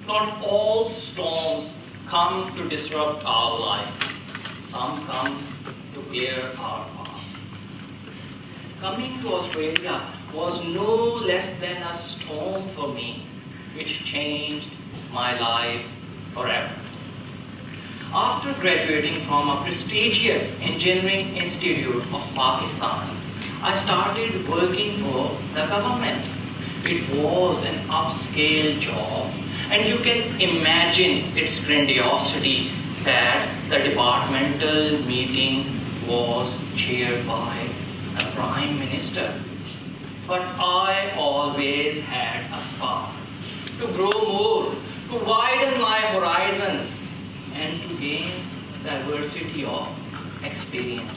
Not all storms come to disrupt our life. Some come to clear our path. Coming to Australia was no less than a storm for me, which changed my life forever. After graduating from a prestigious engineering institute of Pakistan, I started working for the government. It was an upscale job, and you can imagine its grandiosity that the departmental meeting was chaired by the Prime Minister. But I always had a spark to grow more, to widen my horizons, and to gain diversity of experience.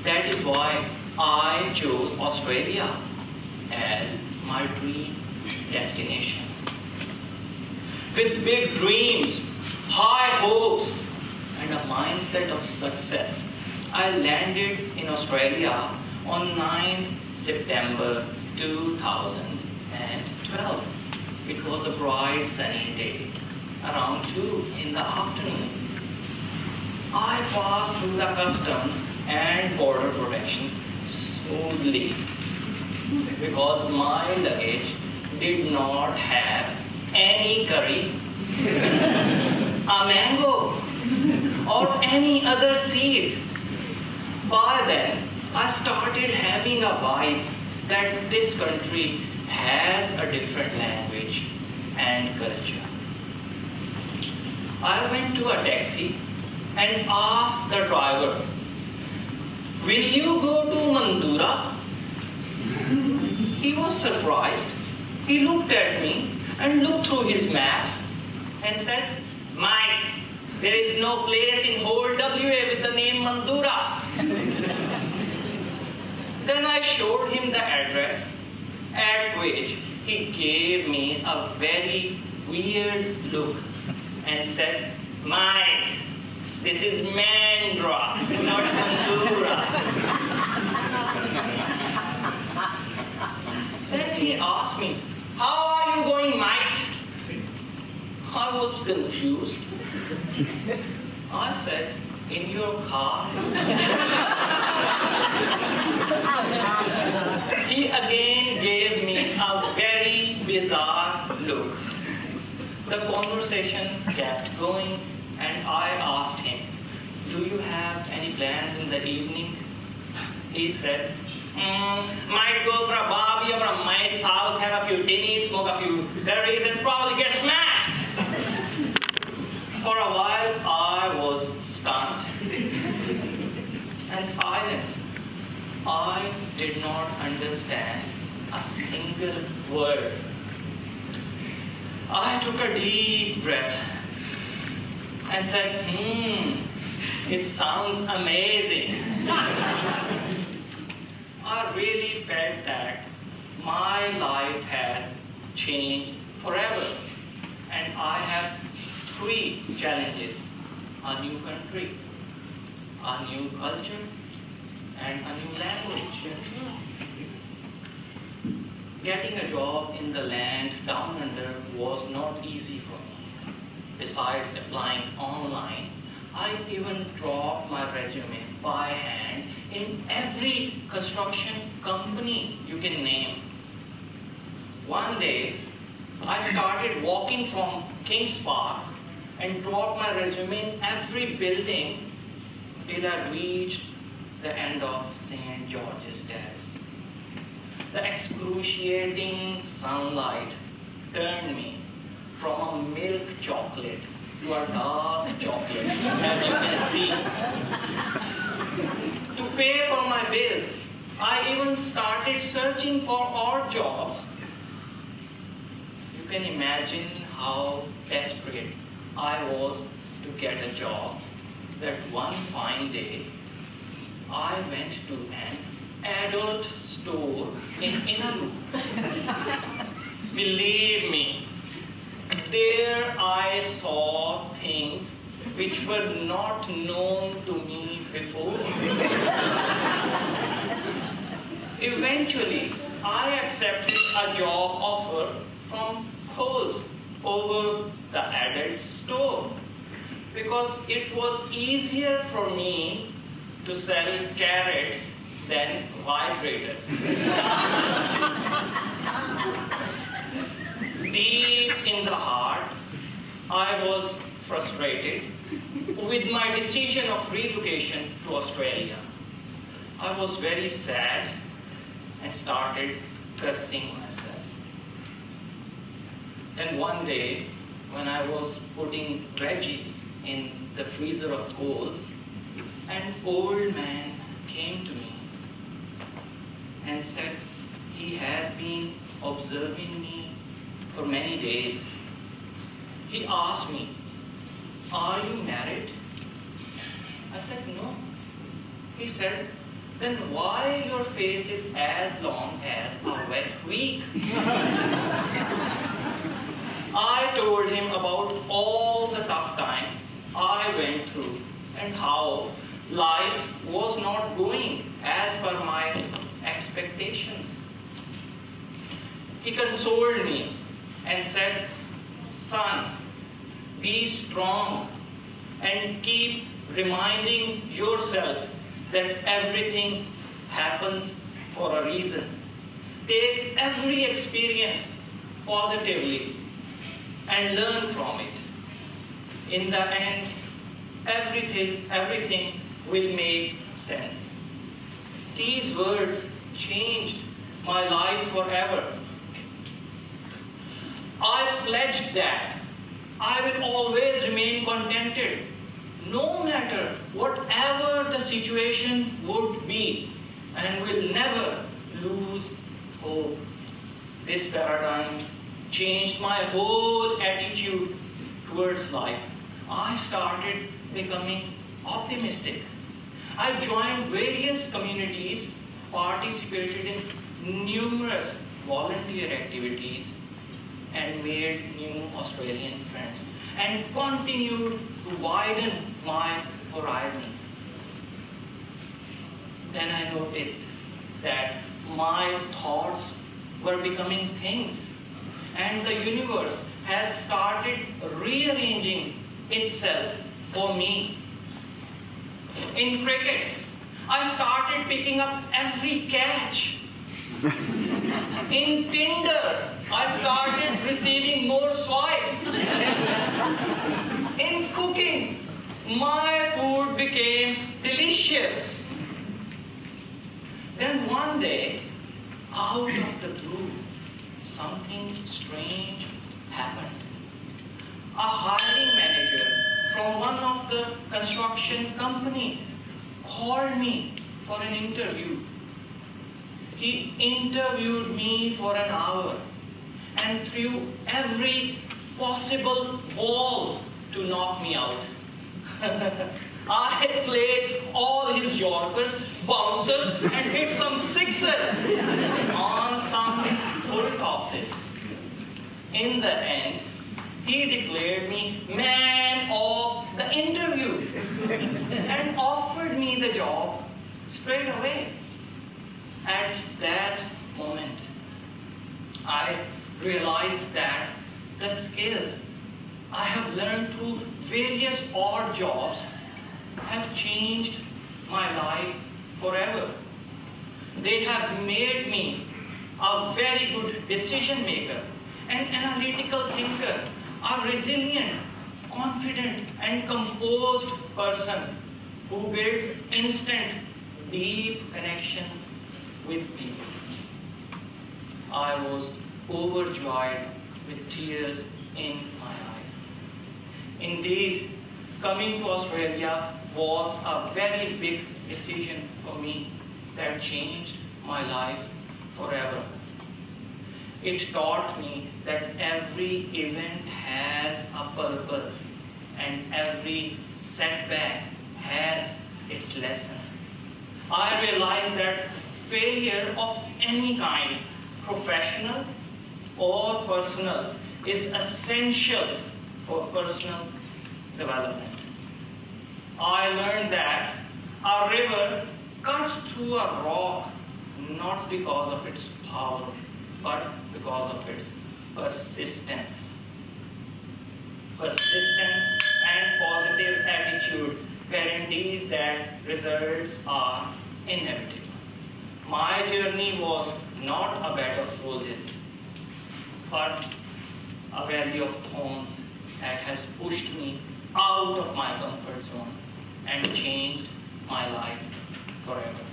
That is why I chose Australia as my dream destination. With big dreams, high hopes, and a mindset of success, I landed in Australia on 9 September 2012. It was a bright sunny day, around 2 in the afternoon. I passed through the customs and border protection smoothly because my luggage did not have any curry, a mango, or any other seed. By then, I started having a vibe that this country has a different language and culture. I went to a taxi and asked the driver, "Will you go to Mandura?" He was surprised. He looked at me and looked through his maps and said, "Mike, there is no place in whole WA with the name Mandura." Then I showed him the address, at which he gave me a very weird look and said, "Mike, this is Mandra, not Mandura." Then he asked me, "How are you going, Mike?" I was confused. I said, "In your car." He again gave me a very bizarre look. The conversation kept going, and I asked him, "Do you have any plans in the evening?" He said, "Might go for a barbecue from my house, have a few tinnies, smoke a few curries, and probably get smashed." For a while, I was stunned and silent. I did not understand a single word. I took a deep breath and said, "It sounds amazing." I really felt that my life has changed forever, and I have 3 challenges: a new country, a new culture, and a new language. Getting a job in the land down under was not easy for me. Besides applying online, I even dropped my resume by hand in every construction company you can name. One day, I started walking from Kings Park and dropped my resume in every building till I reached the end of St. George's Terrace. The excruciating sunlight turned me from a milk chocolate to a dark chocolate, as you can see. To pay for my bills, I even started searching for odd jobs. You can imagine how desperate I was to get a job that one fine day I went to an adult store in Inalu. Believe me, there I saw things which were not known to me before. Eventually, I accepted a job offer from Coles over the adult stove because it was easier for me to sell carrots than vibrators. Deep in the heart, I was frustrated with my decision of relocation to Australia. I was very sad and started cursing myself. Then one day, when I was putting veggies in the freezer of coals, an old man came to me and said he has been observing me for many days. He asked me, "Are you married?" I said, "No." He said, "Then why your face is as long as a wet week?" I told him about all the tough time I went through and how life was not going as per my expectations. He consoled me and said, "Son, be strong and keep reminding yourself that everything happens for a reason. Take every experience positively and learn from it. In the end, everything will make sense." These words changed my life forever. I pledged that I will always remain contented, no matter whatever the situation would be, and will never lose hope. This paradigm changed my whole attitude towards life. I started becoming optimistic. I joined various communities, participated in numerous volunteer activities, and made new Australian friends, and continued to widen my horizons. Then I noticed that my thoughts were becoming things, and the universe has started rearranging itself for me. In cricket, I started picking up every catch. In Tinder, I started receiving more swipes. In cooking, my food became delicious. Then one day, out of the blue, something strange happened. A hiring manager from one of the construction company called me for an interview. He interviewed me for an hour and threw every possible ball to knock me out. I played all his Yorkers, bouncers, and hit some sixes on some full tosses. In the end, he declared me man of the interview and offered me the job straight away. At that moment, I realized that the skills I have learned through various odd jobs have changed my life forever. They have made me a very good decision maker, an analytical thinker, a resilient, confident, and composed person who builds instant, deep connections with people. I was overjoyed with tears in my eyes. Indeed, coming to Australia was a very big decision for me that changed my life forever. It taught me that every event has a purpose and every setback has its lesson. I realized that failure of any kind, professional or personal, is essential for personal development. I learned that a river cuts through a rock not because of its power, but because of its persistence. persistence, and positive attitude guarantees that results are inevitable. My journey was not a bed of roses, but a valley of thorns that has pushed me out of my comfort zone and changed my life forever.